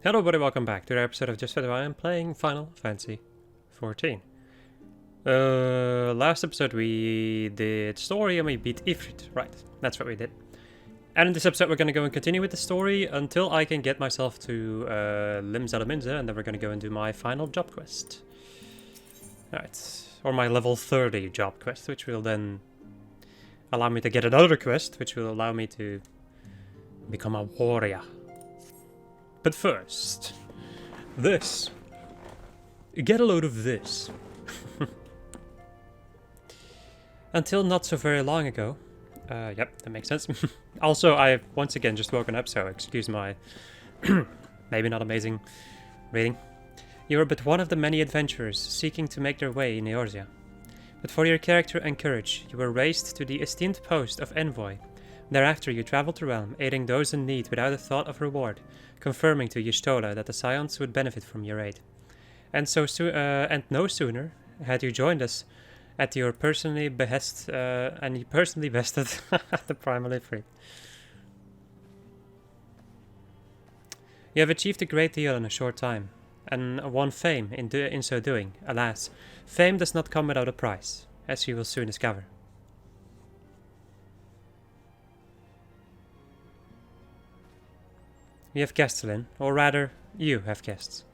Hello everybody, welcome back to the episode of Just I am playing Final Fantasy XIV. Last episode we did story and we beat ffXIV, right, that's what we did. And in this episode we're going to go and continue with the story until I can get myself to Limzalaminza, and then we're going to go and do my final job quest. Alright, or my level 30 job quest, which will then allow me to get another quest, which will allow me to become a warrior. But first, this. Get a load of this. Until not so very long ago. Yep, that makes sense. Also, I've once again just woken up, so excuse my maybe not amazing reading. You are but one of the many adventurers seeking to make their way in Eorzea. But for your character and courage, you were raised to the esteemed post of Envoy. Thereafter, you traveled the realm, aiding those in need without a thought of reward, confirming to Y'shtola that the Scions would benefit from your aid. And no sooner had you joined us at your personally behest, and you personally bested the primal Ifrit. You have achieved a great deal in a short time, and won fame in so doing. Alas, fame does not come without a price, as you will soon discover. We have guests, Lyn, or rather, you have guests.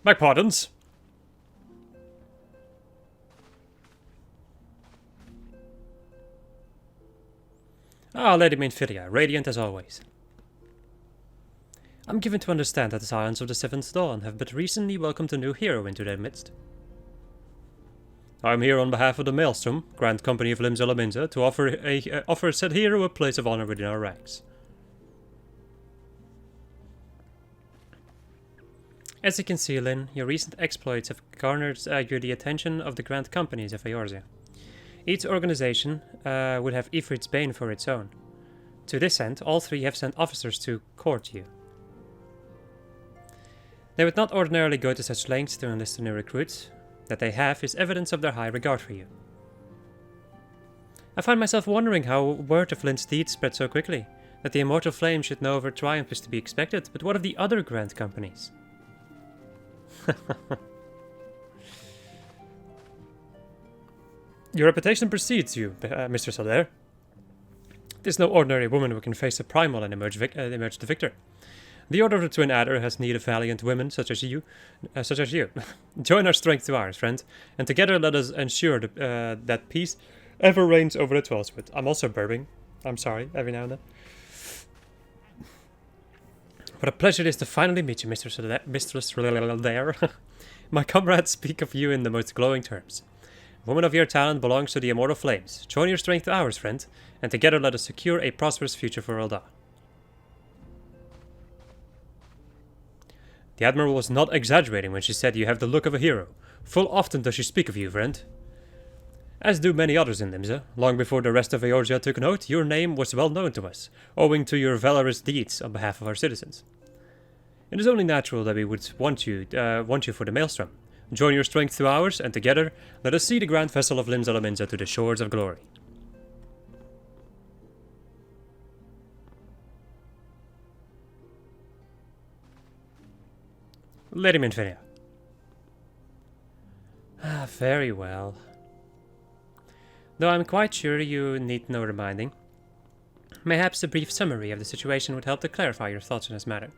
My pardons. Ah, Lady Minfilia, radiant as always. I'm given to understand that the Scions of the Seventh Dawn have but recently welcomed a new hero into their midst. I am here on behalf of the Maelstrom, Grand Company of Limzalaminza, to offer said hero a place of honor within our ranks. As you can see, Lyn, your recent exploits have garnered you the attention of the Grand Companies of Eorzea. Each organization would have Ifrit's bane for its own. To this end, all three have sent officers to court you. They would not ordinarily go to such lengths to enlist a new recruit. That they have is evidence of their high regard for you. I find myself wondering how word of Lyn's deeds spread so quickly, that the immortal flame should know of her triumph is to be expected, but what of the other grand companies? Your reputation precedes you, Mr. Sadair. It is no ordinary woman who can face a primal and emerge the victor. The Order of the Twin Adder has need of valiant women such as you. Join our strength to ours, friend, and together let us ensure that peace ever reigns over the Twelvewood. I'm also burping. I'm sorry, every now and then. What a pleasure it is to finally meet you, Mistress there. My comrades speak of you in the most glowing terms. A woman of your talent belongs to the immortal flames. Join your strength to ours, friend, and together let us secure a prosperous future for Ul'dah. The Admiral was not exaggerating when she said you have the look of a hero. Full often does she speak of you, friend. As do many others in Limza. Long before the rest of Eorzea took note, your name was well known to us, owing to your valorous deeds on behalf of our citizens. It is only natural that we would want you for the Maelstrom. Join your strength to ours, and together, let us see the grand vessel of Limzalaminza to the shores of glory. Lady Minfilia. Ah, very well. Though I'm quite sure you need no reminding. Mayhaps a brief summary of the situation would help to clarify your thoughts on this matter.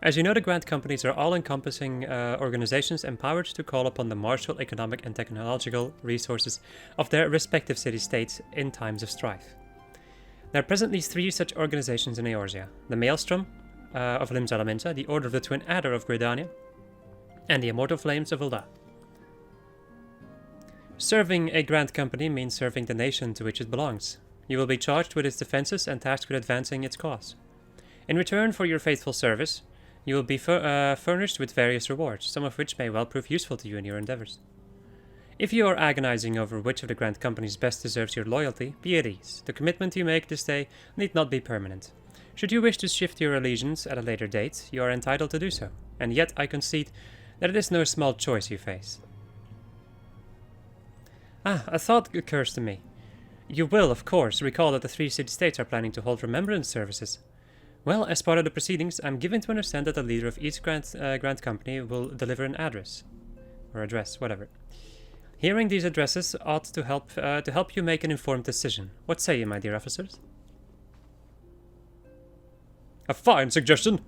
As you know, the Grand Companies are all-encompassing organizations empowered to call upon the martial, economic and technological resources of their respective city-states in times of strife. There are presently three such organizations in Eorzea: the Maelstrom of Limzalaminza, the Order of the Twin Adder of Gridania, and the Immortal Flames of Ul'dah. Serving a Grand Company means serving the nation to which it belongs. You will be charged with its defenses and tasked with advancing its cause. In return for your faithful service, you will be furnished with various rewards, some of which may well prove useful to you in your endeavors. If you are agonizing over which of the Grand Companies best deserves your loyalty, be at ease. The commitment you make this day need not be permanent. Should you wish to shift your allegiance at a later date, you are entitled to do so, and yet I concede that it is no small choice you face. Ah, a thought occurs to me. You will, of course, recall that the three city-states are planning to hold remembrance services. Well, as part of the proceedings, I'm given to understand that the leader of each Grant Company will deliver an address. Or address, whatever. Hearing these addresses ought to help you make an informed decision. What say you, my dear officers? A fine suggestion!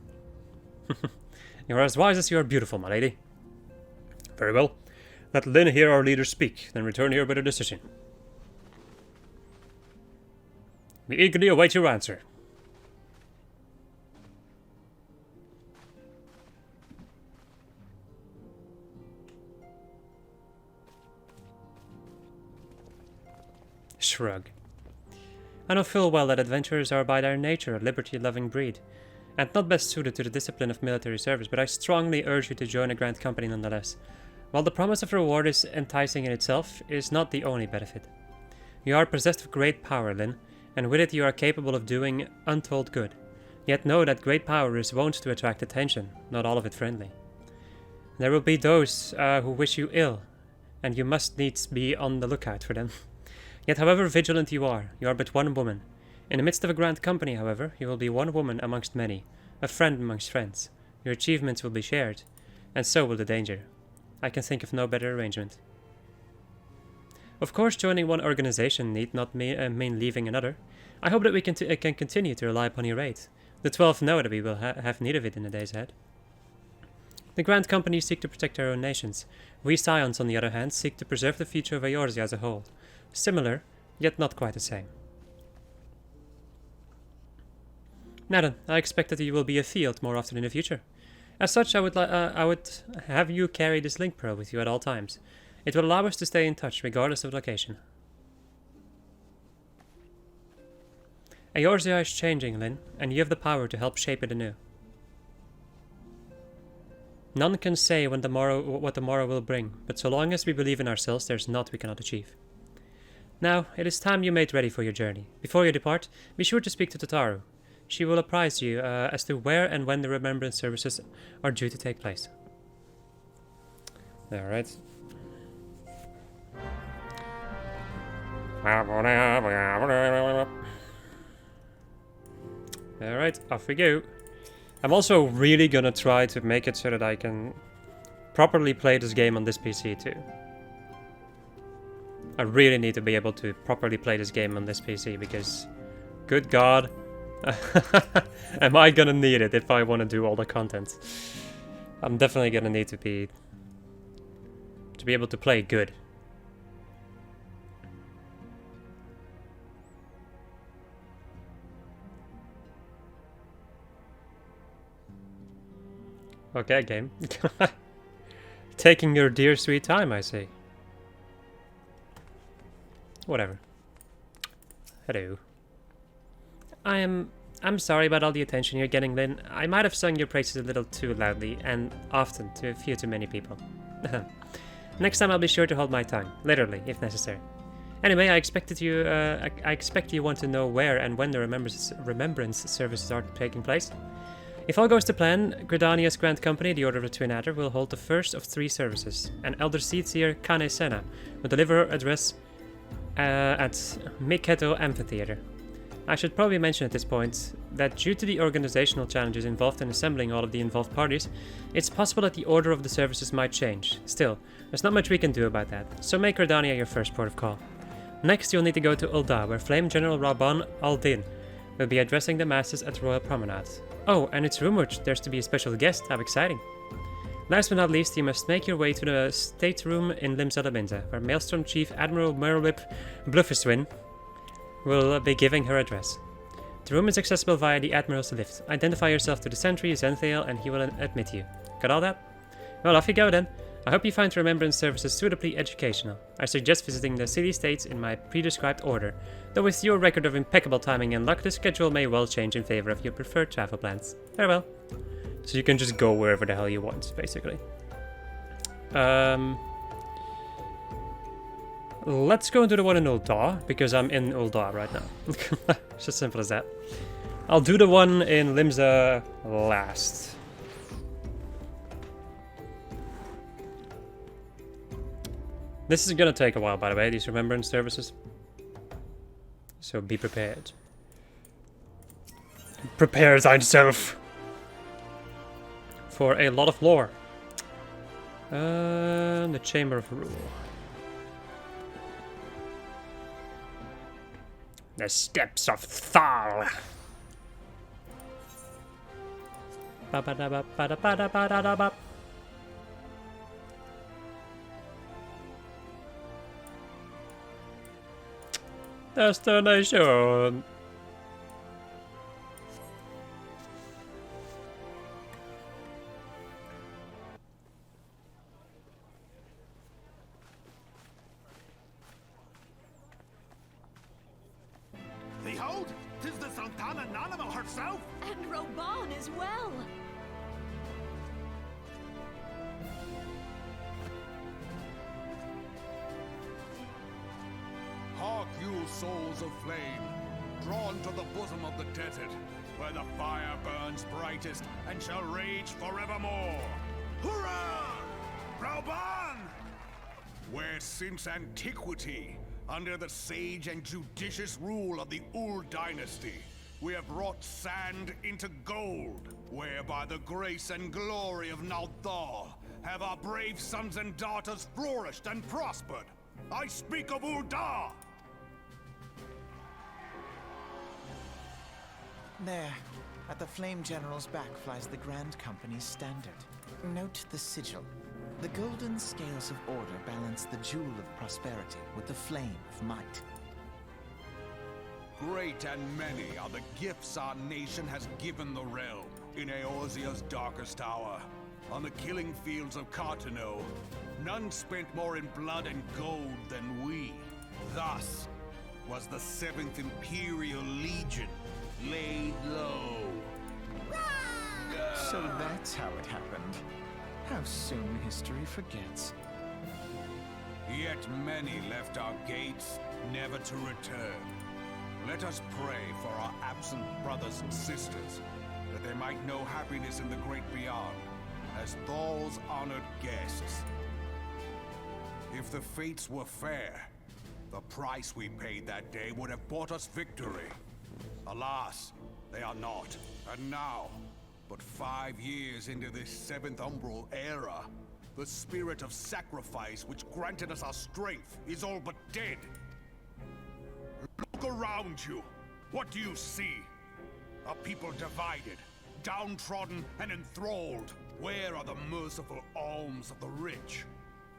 You are as wise as you are beautiful, my lady. Very well. Let Lynn hear our leader speak, then return here with a decision. We eagerly await your answer. Shrug. I know full well that adventurers are by their nature a liberty-loving breed, and not best suited to the discipline of military service, but I strongly urge you to join a Grand Company nonetheless. While the promise of reward is enticing in itself, it is not the only benefit. You are possessed of great power, Lynn, and with it you are capable of doing untold good. Yet know that great power is wont to attract attention, not all of it friendly. There will be those who wish you ill, and you must needs be on the lookout for them. Yet however vigilant you are but one woman. In the midst of a Grand Company, however, you will be one woman amongst many, a friend amongst friends. Your achievements will be shared, and so will the danger. I can think of no better arrangement. Of course, joining one organization need not mean leaving another. I hope that we can continue to rely upon your aid. The 12 know that we will have need of it in the days ahead. The Grand Companies seek to protect their own nations. We Scions, on the other hand, seek to preserve the future of Eorzea as a whole. Similar, yet not quite the same. Now then, I expect that you will be afield more often in the future. As such, I would have you carry this link pearl with you at all times. It will allow us to stay in touch regardless of location. Eorzea is changing, Lynn, and you have the power to help shape it anew. None can say what the morrow will bring, but so long as we believe in ourselves, there's naught we cannot achieve. Now, it is time you made ready for your journey. Before you depart, be sure to speak to Tataru. She will apprise you as to where and when the remembrance services are due to take place. Alright. Alright, off we go. I'm also really gonna try to make it so that I can properly play this game on this PC too. I really need to be able to properly play this game on this PC because, good God, am I gonna need it if I want to do all the content. I'm definitely gonna need to be able to play good. Okay, game. Taking your dear sweet time, I see. Whatever. Hello. I'm sorry about all the attention you're getting, Lynn. I might have sung your praises a little too loudly, and often to a few too many people. Next time I'll be sure to hold my tongue, literally, if necessary. Anyway, I expect you want to know where and when the remembrance services are taking place. If all goes to plan, Gridania's Grand Company, the Order of the Twin Adder, will hold the first of 3 services, and Elder Seedseer Kane Senna will deliver her address at Miketo Amphitheater. I should probably mention at this point that due to the organizational challenges involved in assembling all of the involved parties, it's possible that the order of the services might change. Still, there's not much we can do about that, so make Gridania your first port of call. Next, you'll need to go to Ul'dah, where Flame General Rabban al-Din will be addressing the masses at Royal Promenade. Oh, and it's rumored there's to be a special guest. How exciting. Last but not least, you must make your way to the stateroom in Limsa Labinza, where Maelstrom Chief Admiral Merlwip Blufferswin will be giving her address. The room is accessible via the Admiral's lift. Identify yourself to the sentry, Zenthael, and he will admit you. Got all that? Well, off you go then. I hope you find remembrance services suitably educational. I suggest visiting the city-states in my pre-described order, though with your record of impeccable timing and luck, the schedule may well change in favor of your preferred travel plans. Farewell. So you can just go wherever the hell you want, basically. Let's go into the one in Ul'dah, because I'm in Ul'dah right now. It's as simple as that. I'll do the one in Limsa last. This is gonna take a while, by the way, these remembrance services. So be prepared. Prepare thyself for a lot of lore. The Chamber of Rule. The Steps of Thal. Ba-ba-da-ba-ba-da-ba-da-ba-da-ba. Destination. Behold, 'tis the Sultana Nanima herself! And Reborn as well. Hark you, souls of flame, drawn to the bosom of the desert, where the fire burns brightest and shall rage forevermore. Hurrah! Reborn! Where since antiquity, under the sage and judicious rule of the Ul dynasty, we have wrought sand into gold, where by the grace and glory of Naldar have our brave sons and daughters flourished and prospered. I speak of Uldar! There, at the Flame General's back flies the Grand Company's standard. Note the sigil. The golden scales of order balance the jewel of prosperity with the flame of might. Great and many are the gifts our nation has given the realm. In Eorzea's darkest hour, on the killing fields of Cartano, none spent more in blood and gold than we. Thus was the 7th Imperial Legion laid low. So that's how it happened. How soon history forgets. Yet many left our gates, never to return. Let us pray for our absent brothers and sisters, that they might know happiness in the great beyond, as Thal's honored guests. If the fates were fair, the price we paid that day would have bought us victory. Alas, they are not. And now, but 5 years into this 7th Umbral era, the spirit of sacrifice which granted us our strength is all but dead. Look around you. What do you see? A people divided, downtrodden and enthralled. Where are the merciful alms of the rich?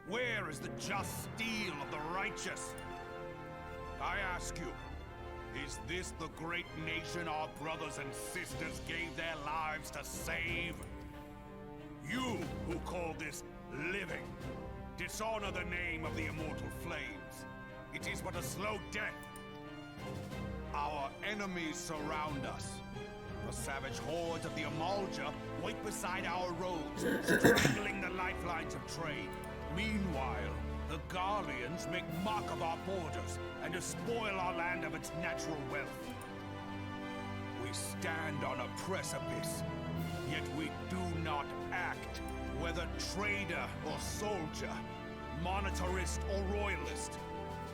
Where is the just steel of the righteous? I ask you, is this the great nation our brothers and sisters gave their lives to save? You who call this living, dishonor the name of the immortal flames. It is but a slow death. Our enemies surround us. The savage hordes of the Amalja wait beside our roads, strangling the lifelines of trade. Meanwhile, the Garleans make mock of our borders and despoil our land of its natural wealth. We stand on a precipice, yet we do not act. Whether trader or soldier, monetarist or royalist,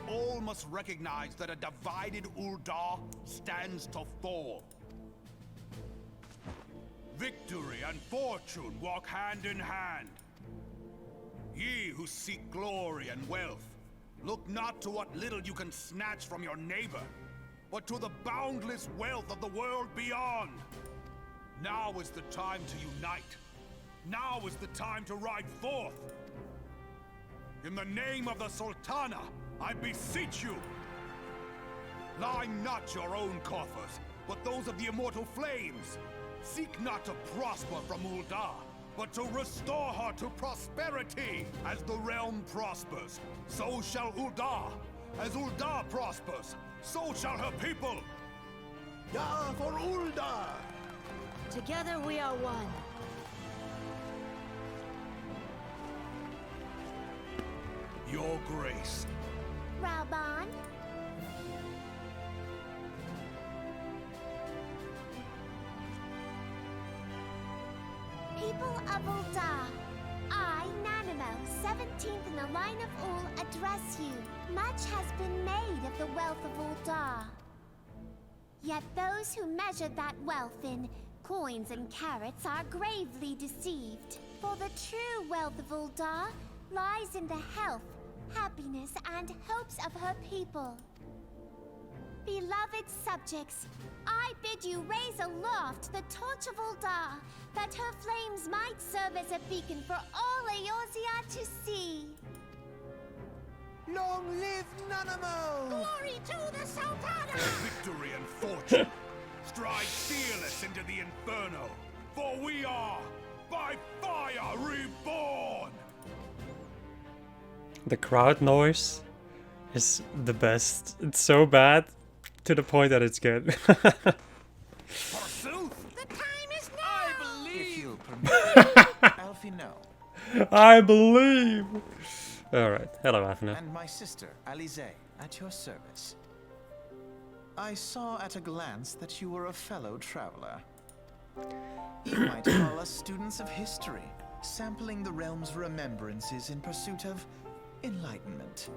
all must recognize that a divided Uldar stands to fall. Victory and fortune walk hand in hand. Ye who seek glory and wealth, look not to what little you can snatch from your neighbor, but to the boundless wealth of the world beyond. Now is the time to unite. Now is the time to ride forth. In the name of the Sultana, I beseech you, line not your own coffers, but those of the immortal flames. Seek not to prosper from Uldar, but to restore her to prosperity. As the realm prospers, so shall Uldar. As Uldar prospers, so shall her people. Ya for Uldar! Together we are one. Your grace. Reborn? People of Uldar, I, Nanimo, 17th in the line of Ul, address you. Much has been made of the wealth of Uldar. Yet those who measure that wealth in coins and carats are gravely deceived. For the true wealth of Ul'dah lies in the health, happiness, and hopes of her people. Beloved subjects, I bid you raise aloft the torch of Ul'dah, that her flames might serve as a beacon for all Eorzea to see. Long live Nanamo! Glory to the Sultana! Victory and fortune. Stride fearless into the inferno, for we are, by fire, reborn! The crowd noise is the best. It's so bad to the point that it's good. Forsooth, The time is now! I If believe. you'll permit, Alfie, no. I believe. All right. Hello, Afna. And my sister, Alize, at your service. I saw at a glance that you were a fellow traveler. You might call us students of history, sampling the realm's remembrances in pursuit of enlightenment.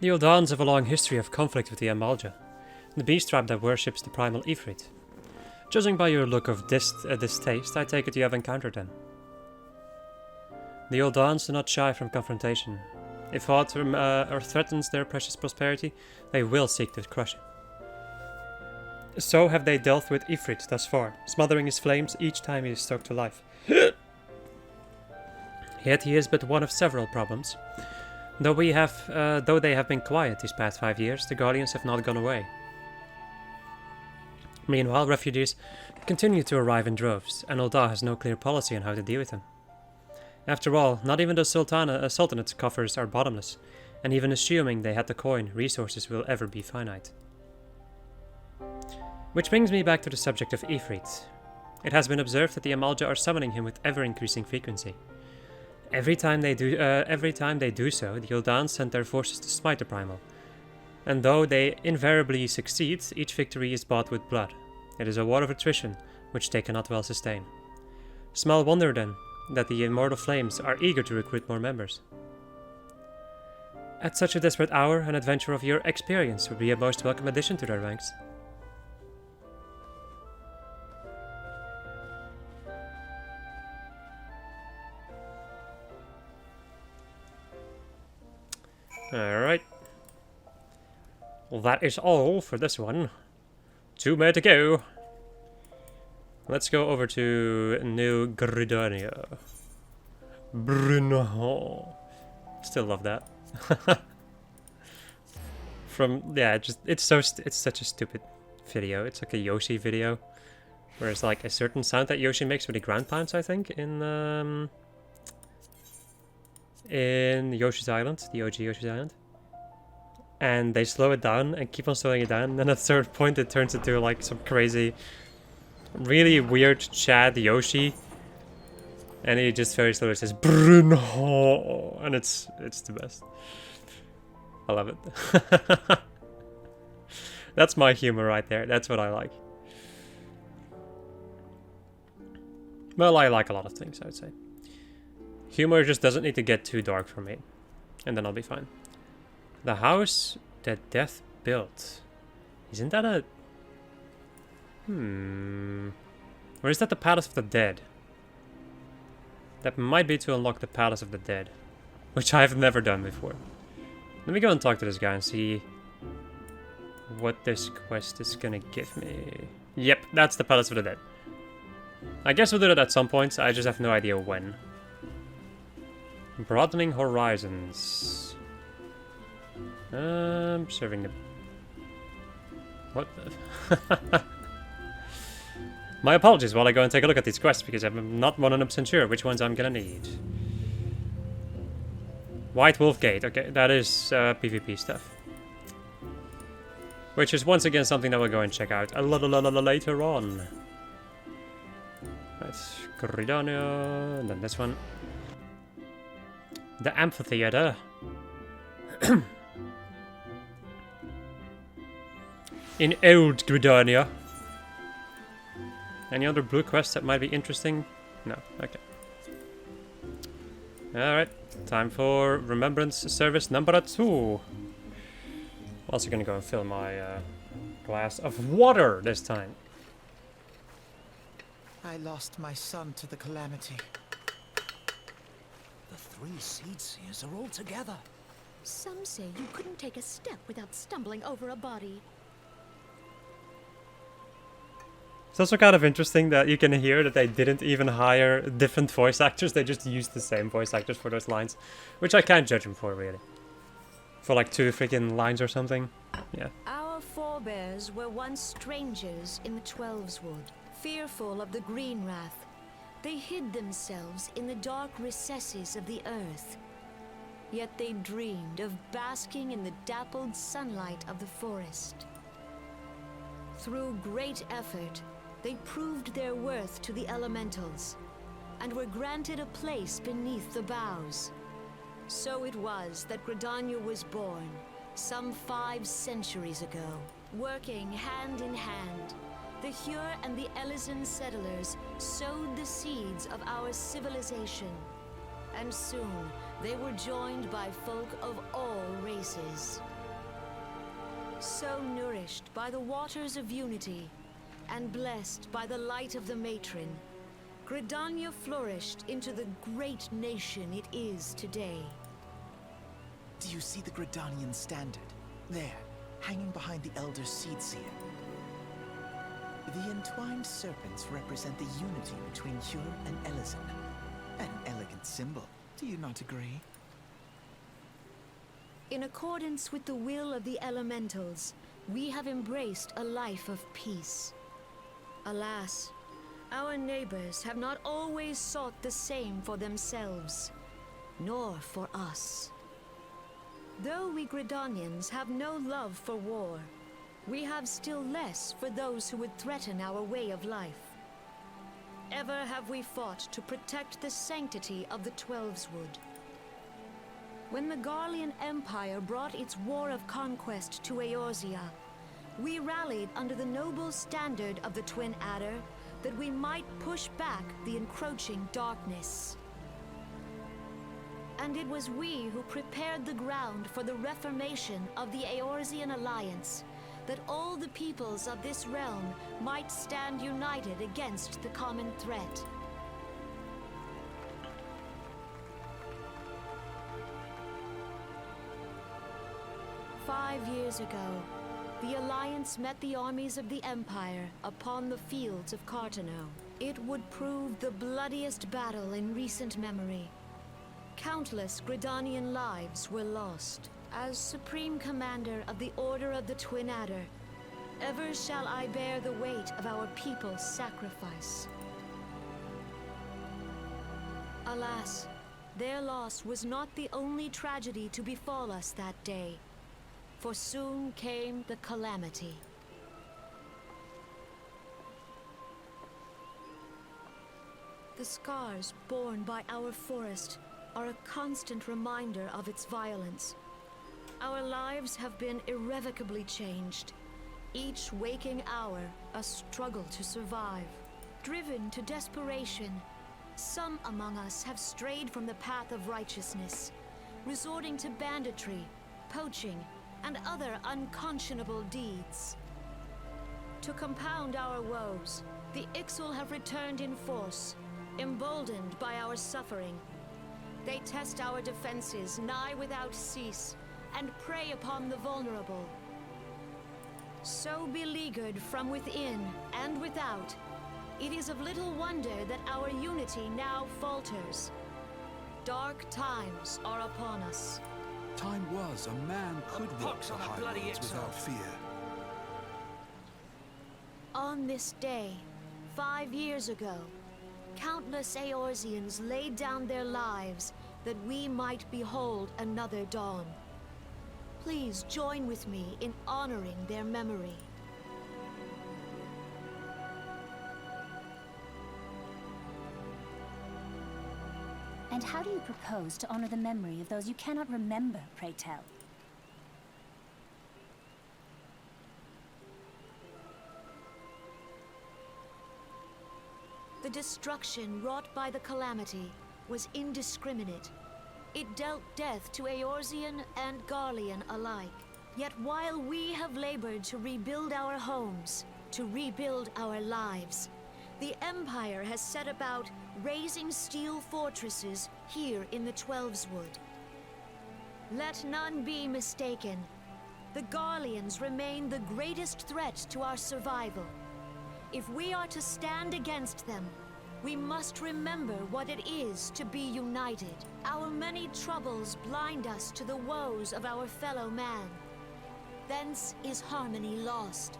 The Uldans have a long history of conflict with the Amalja, the beast tribe that worships the primal Ifrit. Judging by your look of distaste, I take it you have encountered them. The Uldans do not shy from confrontation. If aught or threatens their precious prosperity, they will seek to crush it. So have they dealt with Ifrit thus far, smothering his flames each time he is stoked to life. Yet he is but one of several problems. Though they have been quiet these past 5 years, the Guardians have not gone away. Meanwhile, refugees continue to arrive in droves, and Ul'dah has no clear policy on how to deal with them. After all, not even the Sultanate's coffers are bottomless, and even assuming they had the coin, resources will ever be finite. Which brings me back to the subject of Ifrit. It has been observed that the Amalja are summoning him with ever-increasing frequency. Every time they do so, the Uldans send their forces to smite the primal. And though they invariably succeed, each victory is bought with blood. It is a war of attrition, which they cannot well sustain. Small wonder then, that the immortal flames are eager to recruit more members. At such a desperate hour, an adventurer of your experience would be a most welcome addition to their ranks. Alright. Well, that is all for this one. 2 more to go. Let's go over to New Gridania. Bruno. Still love that. It's such a stupid video. It's like a Yoshi video, where it's like a certain sound that Yoshi makes with the ground pounds, I think, in Yoshi's Island, the OG Yoshi's Island. And they slow it down and keep on slowing it down, and then at a certain point it turns into like some crazy, really weird Chad Yoshi. And he just very slowly says Bruno, and it's the best. I love it. That's my humor right there. That's what I like. Well, I like a lot of things, I would say. Humor just doesn't need to get too dark for me, and then I'll be fine. The house that Death built. Isn't that a... Or is that the Palace of the Dead? That might be to unlock the Palace of the Dead, which I've never done before. Let me go and talk to this guy and see what this quest is gonna give me. Yep, that's the Palace of the Dead. I guess we'll do that at some point, I just have no idea when. Broadening horizons. Serving the... What the... My apologies while I go and take a look at these quests, because I'm not 100% sure which ones I'm gonna need. White Wolf Gate, okay, that is PvP stuff. Which is once again something that we'll go and check out a little later on. That's Gridania, and then this one. The Amphitheater. In Old Gridania. Any other blue quests that might be interesting? No, okay. Alright, time for Remembrance Service number 2. Also gonna go and fill my glass of water this time. I lost my son to the calamity. The 3 Seed Seers are all together. Some say you couldn't take a step without stumbling over a body. It's also kind of interesting that you can hear that they didn't even hire different voice actors, they just used the same voice actors for those lines. Which I can't judge them for, really. For like 2 freaking lines or something. Yeah. Our forebears were once strangers in the Twelveswood, fearful of the Green Wrath. They hid themselves in the dark recesses of the earth. Yet they dreamed of basking in the dappled sunlight of the forest. Through great effort, they proved their worth to the elementals, and were granted a place beneath the boughs. So it was that Gridania was born, some 5 centuries ago. Working hand in hand, the Hyur and the Elysian settlers sowed the seeds of our civilization. And soon, they were joined by folk of all races. So nourished by the waters of unity, and blessed by the light of the matron, Gridania flourished into the great nation it is today. Do you see the Gridanian standard? There, hanging behind the Elder Seed Seer. The entwined serpents represent the unity between Hyur and Elysian. An elegant symbol, do you not agree? In accordance with the will of the elementals, we have embraced a life of peace. Alas, our neighbors have not always sought the same for themselves, nor for us. Though we Gridanians have no love for war, we have still less for those who would threaten our way of life. Ever have we fought to protect the sanctity of the Twelveswood. When the Garlean Empire brought its war of conquest to Eorzea, we rallied under the noble standard of the Twin Adder that we might push back the encroaching darkness. And it was we who prepared the ground for the reformation of the Eorzean Alliance, that all the peoples of this realm might stand united against the common threat. "5 years ago, the Alliance met the armies of the Empire upon the fields of Cartano. It would prove the bloodiest battle in recent memory. Countless Gridanian lives were lost. As Supreme Commander of the Order of the Twin Adder, ever shall I bear the weight of our people's sacrifice. Alas, their loss was not the only tragedy to befall us that day, for soon came the calamity. The scars borne by our forest are a constant reminder of its violence. Our lives have been irrevocably changed. Each waking hour, a struggle to survive. Driven to desperation, some among us have strayed from the path of righteousness, resorting to banditry, poaching, and other unconscionable deeds. To compound our woes, the Ixal have returned in force, emboldened by our suffering. They test our defenses nigh without cease, and prey upon the vulnerable. So beleaguered from within and without, it is of little wonder that our unity now falters. Dark times are upon us. Time was a man could walk pox the on that bloody highways Ixal. without fear. On this day, 5 years ago, countless Eorzeans laid down their lives that we might behold another dawn. Please join with me in honoring their memory. And how do you propose to honor the memory of those you cannot remember, pray tell? The destruction wrought by the calamity was indiscriminate. It dealt death to Eorzean and Garlean alike. Yet while we have labored to rebuild our homes, to rebuild our lives, the Empire has set about raising steel fortresses here in the Twelveswood. Let none be mistaken. The Garleans remain the greatest threat to our survival. If we are to stand against them, we must remember what it is to be united. Our many troubles blind us to the woes of our fellow man. Thence is harmony lost.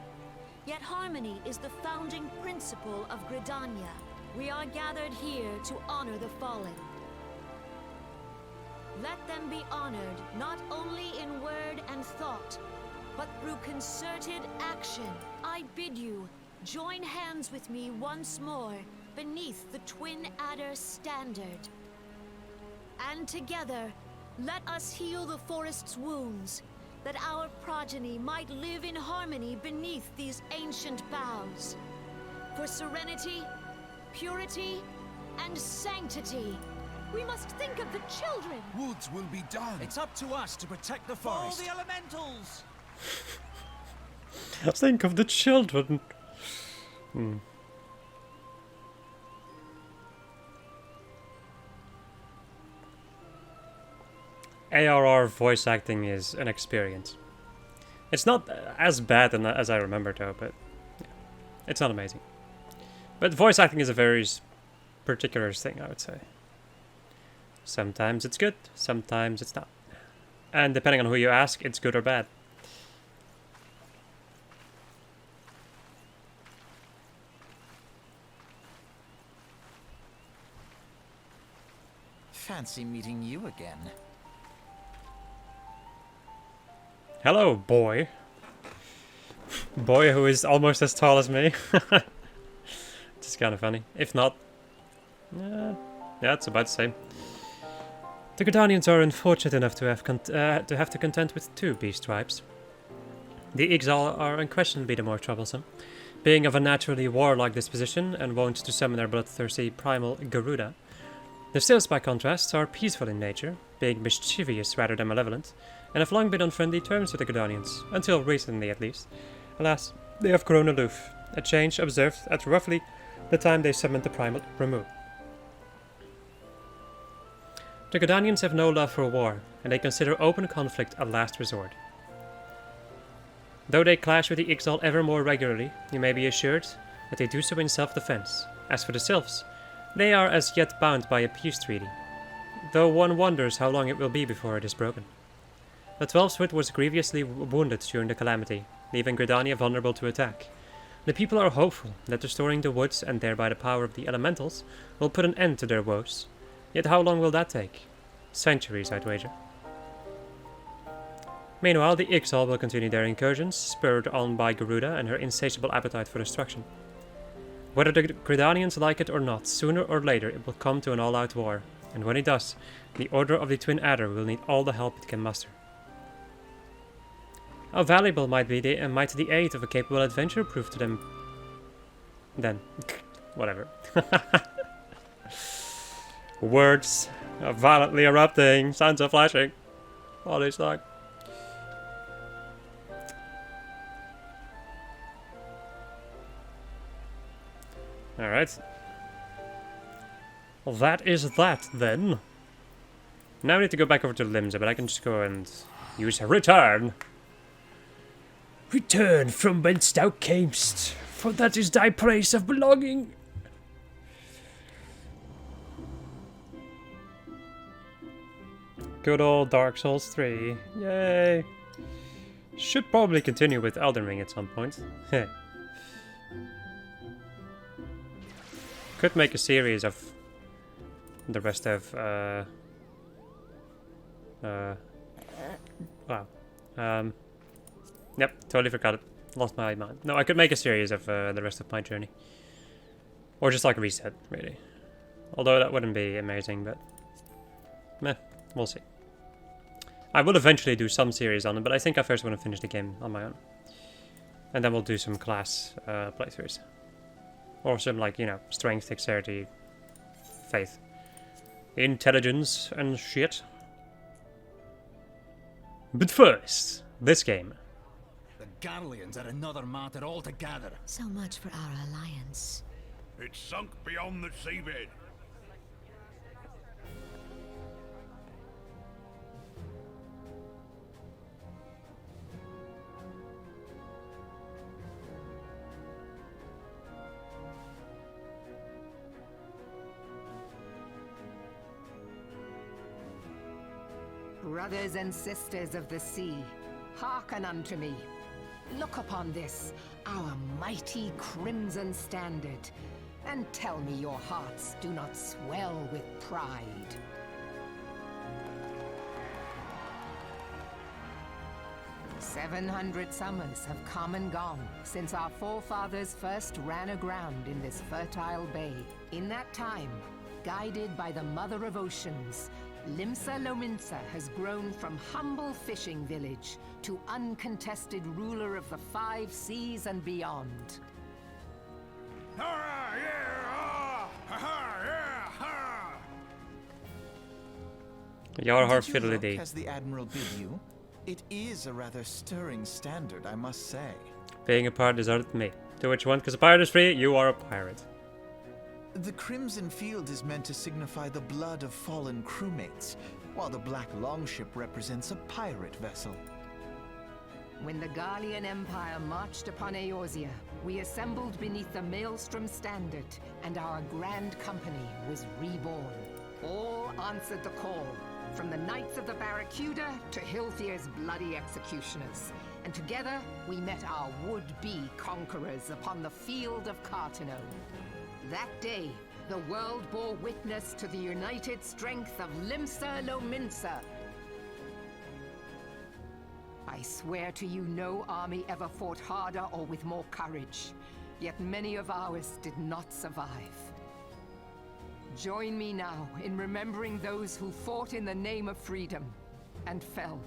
Yet harmony is the founding principle of Gridania. We are gathered here to honor the fallen. Let them be honored not only in word and thought, but through concerted action. I bid you, join hands with me once more beneath the Twin Adder standard. And together, let us heal the forest's wounds, that our progeny might live in harmony beneath these ancient boughs. For serenity, purity, and sanctity, we must think of the children. Woods will be done. It's up to us to protect the All forest. the elementals! Think of the children. ARR voice acting is an experience. It's not as bad as I remember though, but yeah, it's not amazing. But voice acting is a very particular thing, I would say. Sometimes it's good, sometimes it's not. And depending on who you ask, it's good or bad. Fancy meeting you again. Hello, boy. Boy who is almost as tall as me. It's kind of funny. If not, yeah, it's about the same. The Gridanians are unfortunate enough to have to contend with two beast tribes. The Ixal are unquestionably the more troublesome, being of a naturally warlike disposition and wont to summon their bloodthirsty primal Garuda. The Sils, by contrast, are peaceful in nature, being mischievous rather than malevolent, and have long been on friendly terms with the Gridanians, until recently at least. Alas, they have grown aloof, a change observed at roughly the time they summoned the primal Ramu. The Gridanians have no love for war, and they consider open conflict a last resort. Though they clash with the Ixal ever more regularly, you may be assured that they do so in self-defense. As for the Sylphs, they are as yet bound by a peace treaty, though one wonders how long it will be before it is broken. The Twelveswood was grievously wounded during the calamity, leaving Gridania vulnerable to attack. The people are hopeful that restoring the woods and thereby the power of the elementals will put an end to their woes. Yet how long will that take? Centuries, I'd wager. Meanwhile, the Ixal will continue their incursions, spurred on by Garuda and her insatiable appetite for destruction. Whether the Gridanians like it or not, sooner or later it will come to an all-out war, and when it does, the Order of the Twin Adder will need all the help it can muster. How valuable might the aid of a capable adventurer prove to them? Then, whatever. Words are violently erupting, signs are flashing. All this talk. Alright. Well, that is that, then. Now I need to go back over to Limsa, but I can just go and use return. Return from whence thou camest, for that is thy place of belonging. Good old Dark Souls 3. Yay. Should probably continue with Elden Ring at some point. Could make a series of the rest of wow. Yep, totally forgot it. Lost my mind. No, I could make a series of the rest of my journey. Or just like a reset, really. Although that wouldn't be amazing, but meh, we'll see. I will eventually do some series on it, but I think I first want to finish the game on my own. And then we'll do some class playthroughs. Or some, like, you know, strength, dexterity, faith. intelligence and shit. But first, this game. The Garleans are another matter altogether. So much for our alliance. It's sunk beyond the seabed. Brothers and sisters of the sea, hearken unto me. Look upon this, our mighty crimson standard, and tell me your hearts do not swell with pride. "700 summers have come and gone since our forefathers first ran aground in this fertile bay. In that time, guided by the Mother of Oceans, Limsa Lominsa has grown from humble fishing village to uncontested ruler of the 5 seas and beyond. Ah, yeah, ah, ha, ha, yeah, ha. Jar har Did you look fiddly. as the Admiral bid you? It is a rather stirring standard, I must say. Being a pirate deserted me. To which one? Because a pirate is free, you are a pirate. The crimson field is meant to signify the blood of fallen crewmates, while the black longship represents a pirate vessel. When the Garlean Empire marched upon Eorzea, we assembled beneath the Maelstrom standard, and our grand company was reborn. All answered the call, from the Knights of the Barracuda to Hilthier's bloody executioners. And together, we met our would-be conquerors upon the field of Cartano. That day, the world bore witness to the united strength of Limsa Lominsa. I swear to you, no army ever fought harder or with more courage. Yet many of ours did not survive. Join me now in remembering those who fought in the name of freedom and fell.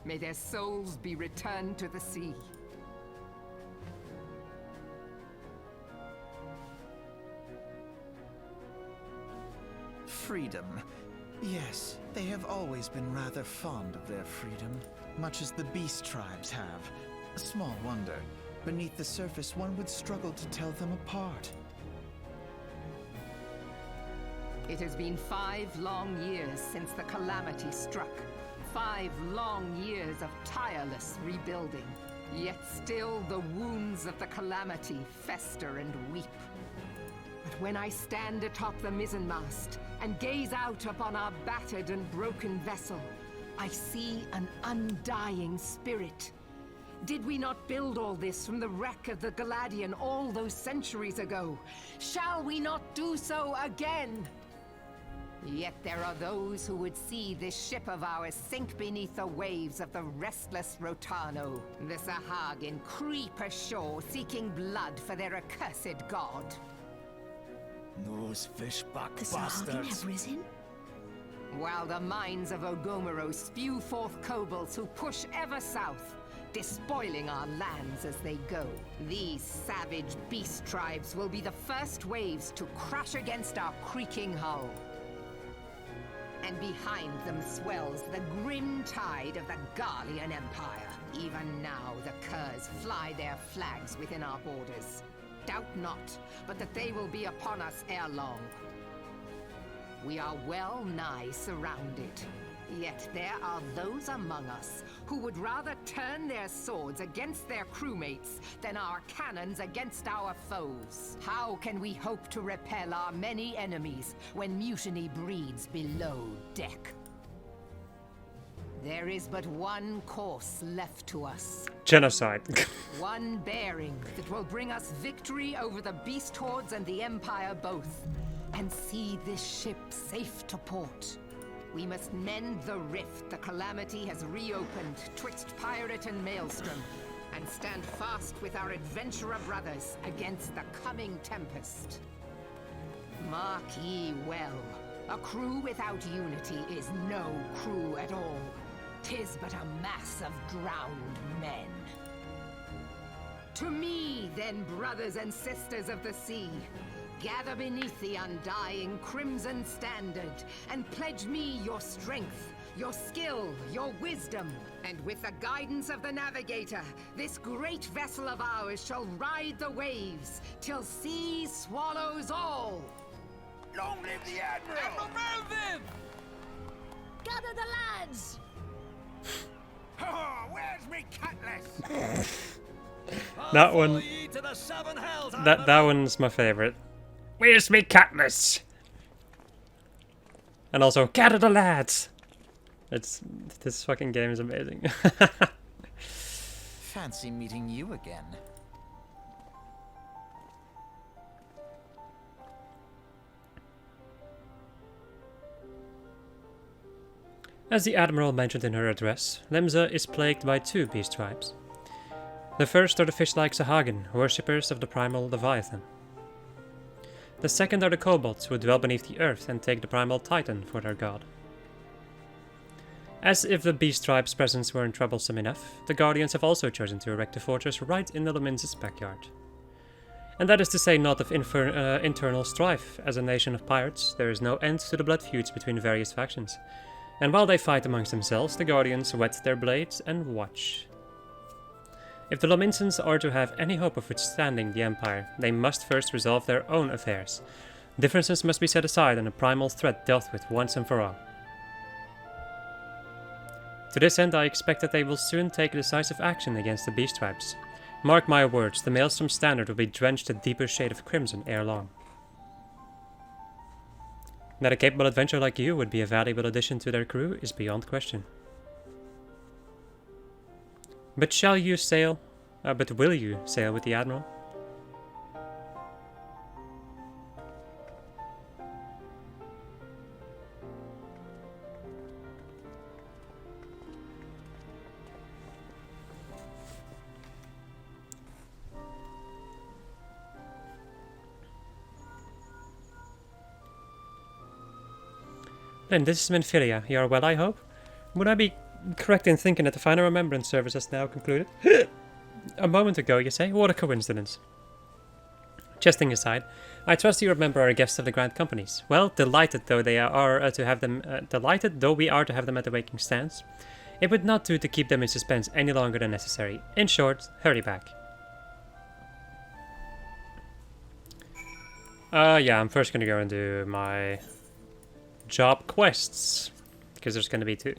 May their souls be returned to the sea. Freedom. Yes, they have always been rather fond of their freedom, much as the beast tribes have. Small wonder. Beneath the surface, one would struggle to tell them apart. It has been 5 long years since the calamity struck. 5 long years of tireless rebuilding. Yet still the wounds of the calamity fester and weep. But when I stand atop the mizzenmast and gaze out upon our battered and broken vessel, I see an undying spirit. Did we not build all this from the wreck of the Galadian all those centuries ago? Shall we not do so again? Yet there are those who would see this ship of ours sink beneath the waves of the restless Rotano. The Sahagin creep ashore seeking blood for their accursed god. Those fishback The Sahagin bastards. have risen? While the mines of Ogomero spew forth kobolds who push ever south, despoiling our lands as they go. These savage beast tribes will be the first waves to crash against our creaking hull. And behind them swells the grim tide of the Garlean Empire. Even now, the Curs fly their flags within our borders. Doubt not, but that they will be upon us ere long. We are well nigh surrounded. Yet there are those among us who would rather turn their swords against their crewmates than our cannons against our foes. How can we hope to repel our many enemies when mutiny breeds below deck? There is but one course left to us. Genocide. One bearing that will bring us victory over the beast hordes and the Empire both, and see this ship safe to port. We must mend the rift the calamity has reopened twixt pirate and maelstrom, and stand fast with our adventurer brothers against the coming tempest. Mark ye well, a crew without unity is no crew at all. 'Tis but a mass of drowned men. To me, then, brothers and sisters of the sea, Gather beneath the undying crimson standard and pledge me your strength, your skill, your wisdom. And with the guidance of the navigator, this great vessel of ours shall ride the waves till sea swallows all. Long live the Admiral! Admiral Melvin! Gather the lads! Oh, where's me cutlass? That one. Ye to the seven hells, That one's my favorite. Where's me cutlass? And also, gather the lads! This fucking game is amazing. Fancy meeting you again. As the Admiral mentioned in her address, Limsa is plagued by two beast tribes. The first are the fish-like Sahagin, worshippers of the primal Leviathan. The second are the kobolds, who dwell beneath the earth and take the primal Titan for their god. As if the beast tribe's presence weren't troublesome enough, the Guardians have also chosen to erect a fortress right in the Leminsis backyard. And that is to say not of internal strife. As a nation of pirates, there is no end to the blood feuds between various factions. And while they fight amongst themselves, the Guardians whet their blades and watch. If the Lominsans are to have any hope of withstanding the Empire, they must first resolve their own affairs. Differences must be set aside and a primal threat dealt with once and for all. To this end, I expect that they will soon take decisive action against the beast tribes. Mark my words, the Maelstrom Standard will be drenched a deeper shade of crimson ere long. That a capable adventurer like you would be a valuable addition to their crew is beyond question. But will you sail with the Admiral? Then this is Minfilia. You are well, I hope? Would I be correct in thinking that the final remembrance service has now concluded? A moment ago, you say? What a coincidence. Jesting aside, I trust you remember our guests of the Grand Companies. Well, delighted though we are to have them at the waking stands. It would not do to keep them in suspense any longer than necessary. In short, hurry back. Yeah, I'm first gonna go and do my job quests, because there's gonna be two.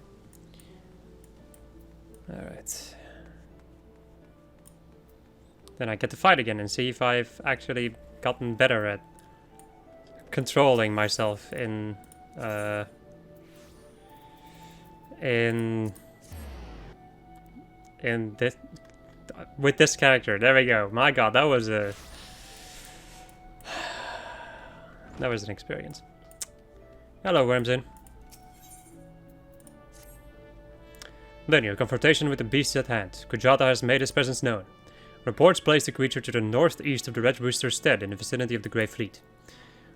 Alright. Then I get to fight again and see if I've actually gotten better at controlling myself in this with this character. There we go. My god, that was an experience. Hello, Wormsin. Then your confrontation with the beast at hand. Kujata has made his presence known. Reports place the creature to the northeast of the Red Rooster's stead in the vicinity of the Grey Fleet.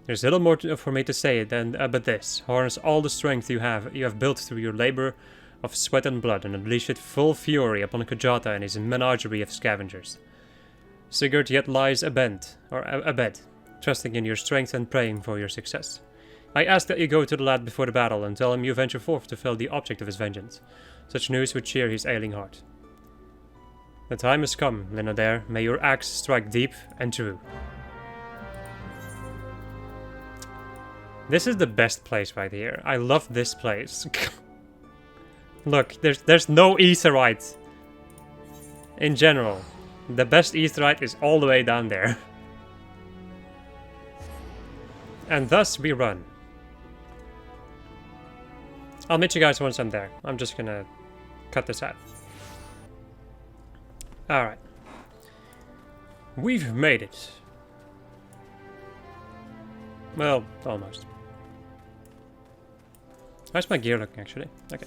There's little more for me to say than but this. Harness all the strength you have built through your labor of sweat and blood and unleash it full fury upon Kujata and his menagerie of scavengers. Sigurd yet lies abed, trusting in your strength and praying for your success. I ask that you go to the lad before the battle and tell him you venture forth to fell the object of his vengeance. Such news would cheer his ailing heart. The time has come, Linodare. May your axe strike deep and true. This is the best place right here. I love this place. Look, there's no Aetheryte. In general, the best Aetheryte is all the way down there. And thus we run. I'll meet you guys once I'm there. I'm just gonna cut this out. Alright. We've made it. Well, almost. How's my gear looking, actually? Okay.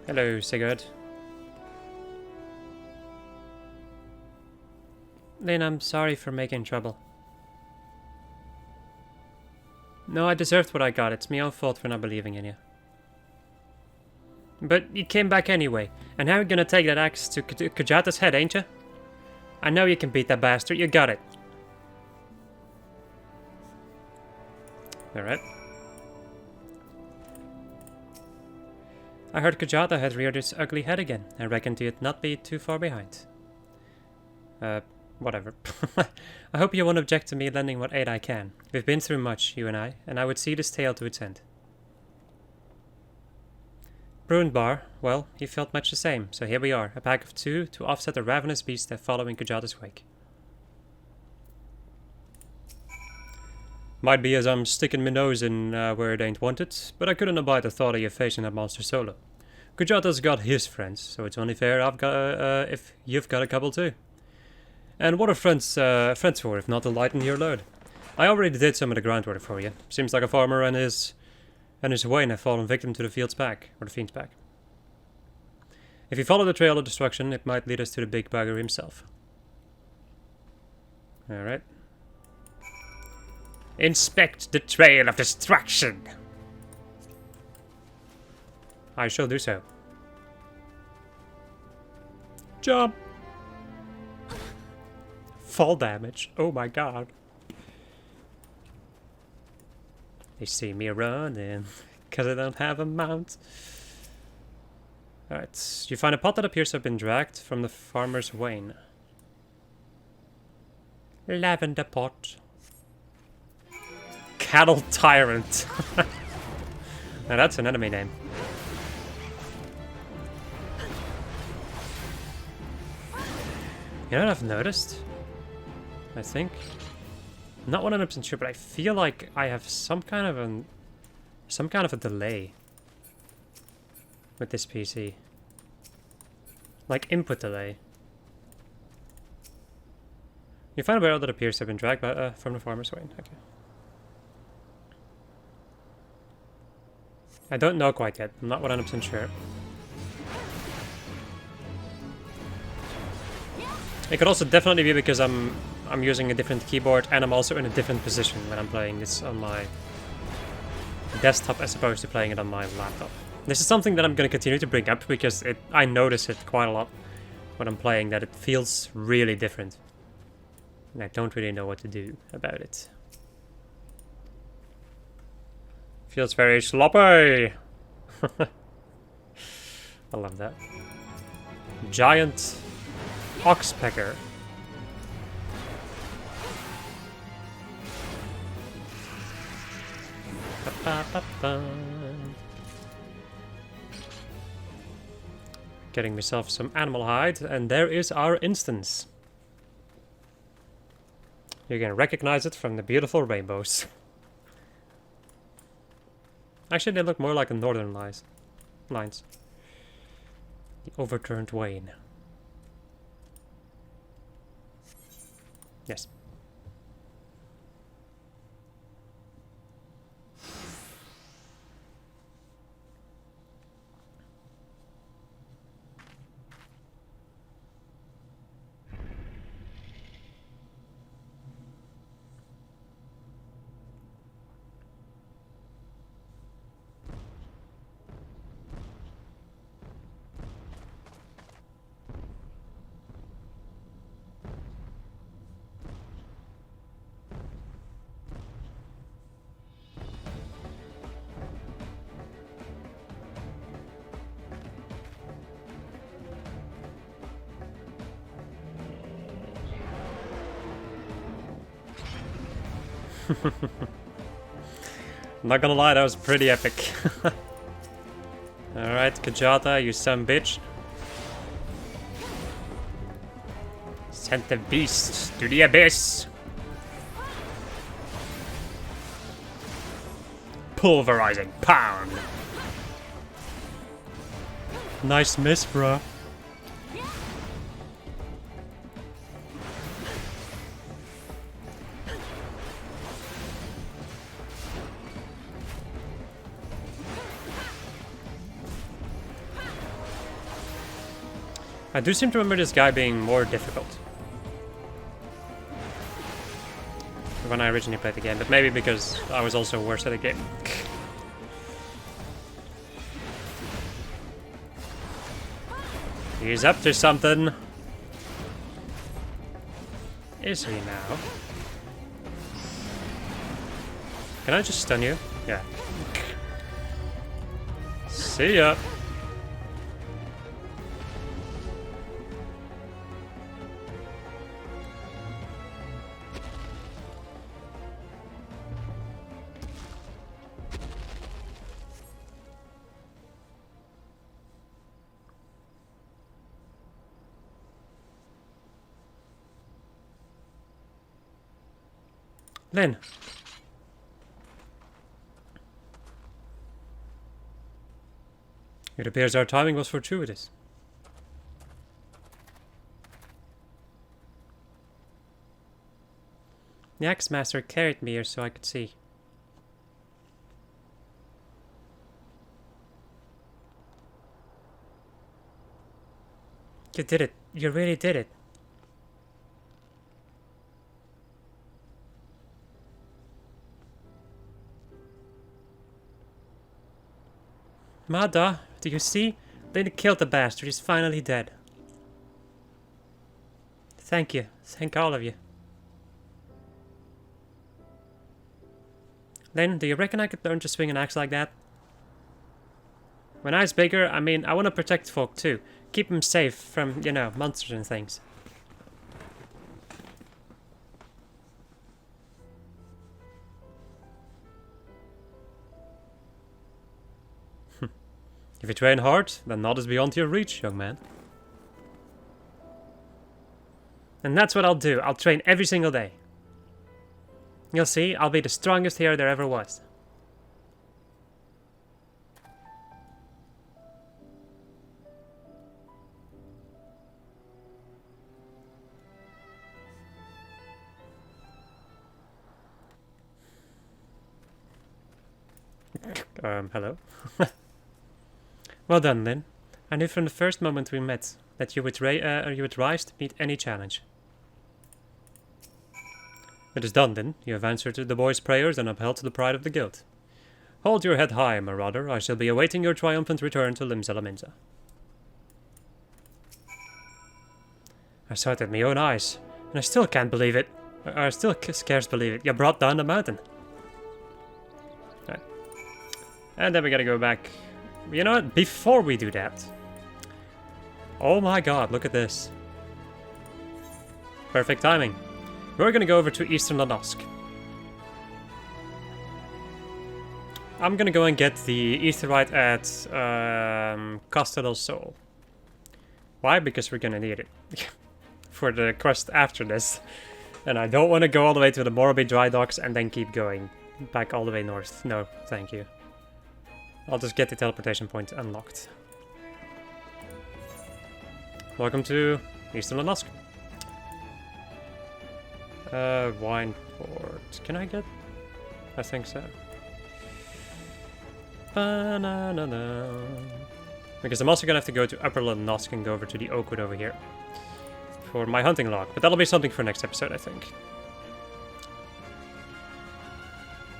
Hello, Sigurd. Lynn, I'm sorry for making trouble. No, I deserved what I got. It's my own fault for not believing in you. But you came back anyway, and now you're gonna take that axe to Kujata's head, ain't you? I know you can beat that bastard. You got it. Alright. I heard Kajata had reared its ugly head again. I reckoned you'd not be too far behind. Whatever. I hope you won't object to me lending what aid I can. We've been through much, you and I would see this tale to its end. Bruin Bar, well, he felt much the same, so here we are, a pack of 2 to offset the ravenous beast that follow in Kajata's wake. Might be as I'm sticking my nose in where it ain't wanted, but I couldn't abide the thought of you facing that monster solo. Kajata's got his friends, so it's only fair I've got if you've got a couple too. And what are friends for if not to lighten your load? I already did some of the groundwork for you. Seems like a farmer and his wain have fallen victim to the fiend's pack. If you follow the trail of destruction, it might lead us to the big bugger himself. Alright. Inspect the trail of destruction! I shall do so. Jump! Fall damage. Oh my god. They see me running because I don't have a mount. Alright, you find a pot that appears to have been dragged from the farmer's wain. Lavender pot. Cattle Tyrant. Now that's an enemy name. You know what I've noticed? I think. I'm not 100% sure, but I feel like I have some kind of a delay with this PC. Like input delay. You find a barrel that appears to have been dragged by, from the farmer's wain. Okay. I don't know quite yet. I'm not 100% sure. It could also definitely be because I'm using a different keyboard and I'm also in a different position when I'm playing this on my desktop as opposed to playing it on my laptop. This is something that I'm going to continue to bring up because I notice it quite a lot when I'm playing, that it feels really different. And I don't really know what to do about it. Feels very sloppy! I love that. Giant oxpecker. Getting myself some animal hide, and there is our instance. You can recognize it from the beautiful rainbows. Actually, they look more like the northern lines. The overturned wain. Yes. Not gonna lie, that was pretty epic. Alright, Kajata, you son bitch. Send the beast to the abyss. Pulverizing pound. Nice miss, bruh. I do seem to remember this guy being more difficult when I originally played the game, but maybe because I was also worse at the game. He's up to something. Is he now? Can I just stun you? Yeah. See ya. Lynn. It appears our timing was fortuitous. The Axe Master carried me here so I could see. You did it. You really did it. Mada, do you see? Lynn killed the bastard. He's finally dead. Thank you. Thank all of you. Lynn, do you reckon I could learn to swing an axe like that? When I was bigger, I mean, I want to protect folk too. Keep them safe from, you know, monsters and things. If you train hard, then naught is beyond your reach, young man. And that's what I'll do. I'll train every single day. You'll see, I'll be the strongest hero there ever was. Hello? Well done, Lynn. I knew from the first moment we met that you would rise to meet any challenge. It is done, then. You have answered the boy's prayers and upheld the pride of the guild. Hold your head high, marauder. I shall be awaiting your triumphant return to Limzalaminza. I saw it with my own eyes, and I still can't believe it. I still scarce believe it. You brought down the mountain. Right. And then we gotta go back. You know what? Before we do that... Oh my god, look at this. Perfect timing. We're gonna go over to Eastern Lanosk. I'm gonna go and get the Aetheryte at Costa del Sol. Why? Because we're gonna need it. For the quest after this. And I don't want to go all the way to the Morrobe Dry Docks and then keep going back all the way north. No, thank you. I'll just get the teleportation point unlocked. Welcome to Eastern Lanosk. Wine port. Can I get? I think so. Ba-na-na-na. Because I'm also gonna have to go to Upper Lanosk and go over to the Oakwood over here for my hunting log, but that'll be something for next episode, I think.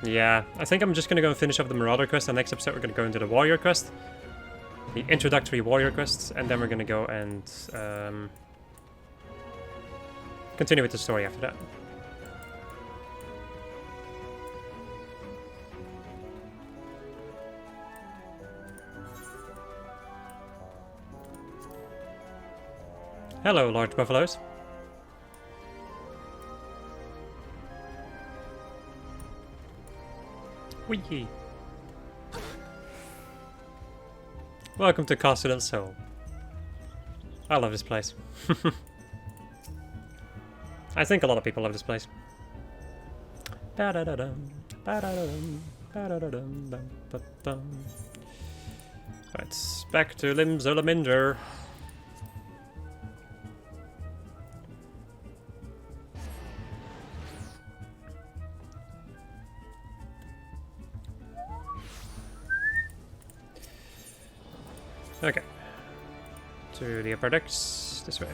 Yeah, I think I'm just gonna go and finish up the Marauder quest, and next episode we're gonna go into the Warrior quest. The introductory Warrior quests, and then we're gonna go and continue with the story after that. Hello, large buffaloes. Wee. Welcome to Costa del Sol. I love this place. I think a lot of people love this place. Right, back to Limzolaminder. Okay. To the upper decks, this way.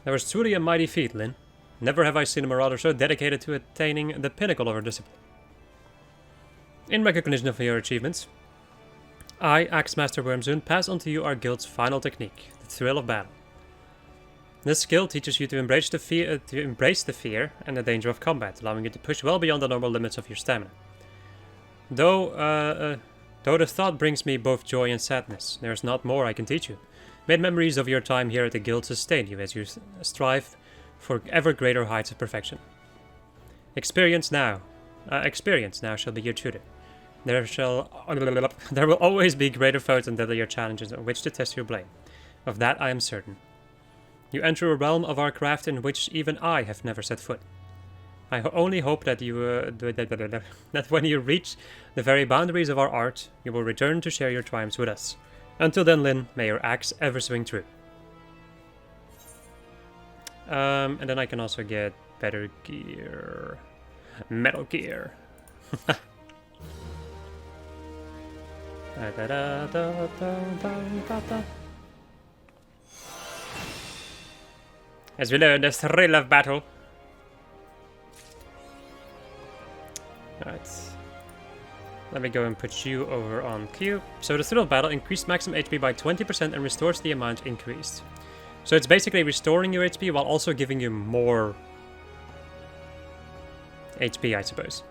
That was truly a mighty feat, Lynn. Never have I seen a marauder so dedicated to attaining the pinnacle of her discipline. In recognition of your achievements, I, Axe Master Wormzoon, pass on to you our guild's final technique, the thrill of battle. This skill teaches you to embrace the fear and the danger of combat, allowing you to push well beyond the normal limits of your stamina. Though the thought brings me both joy and sadness, there is not more I can teach you. May memories of your time here at the guild sustain you as you strive for ever greater heights of perfection. Experience now shall be your tutor. There will always be greater foes and deadlier challenges on which to test your blade. Of that I am certain. You enter a realm of our craft in which even I have never set foot. I only hope that that when you reach the very boundaries of our art, you will return to share your triumphs with us. Until then, Lyn, may your axe ever swing true. And then I can also get better gear. Metal gear. As we learn the thrill of battle. Alright. Let me go and put you over on Q. So the thrill of battle increased maximum HP by 20% and restores the amount increased. So it's basically restoring your HP while also giving you more HP, I suppose.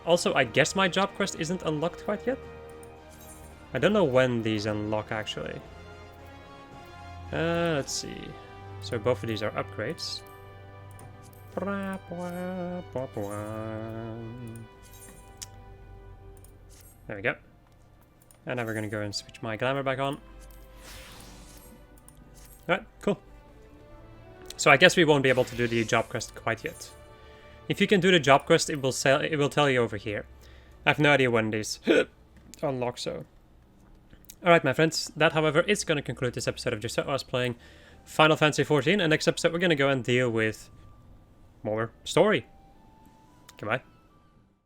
Also, I guess my job quest isn't unlocked quite yet. I don't know when these unlock actually. Let's see. So both of these are upgrades. There we go. And now we're going to go and switch my glamour back on. Alright, cool. So I guess we won't be able to do the job quest quite yet. If you can do the job quest, it will tell you over here. I have no idea when these unlock, so. Alright, my friends. That, however, is going to conclude this episode of just us playing Final Fantasy XIV. And next episode, we're going to go and deal with more story. Goodbye.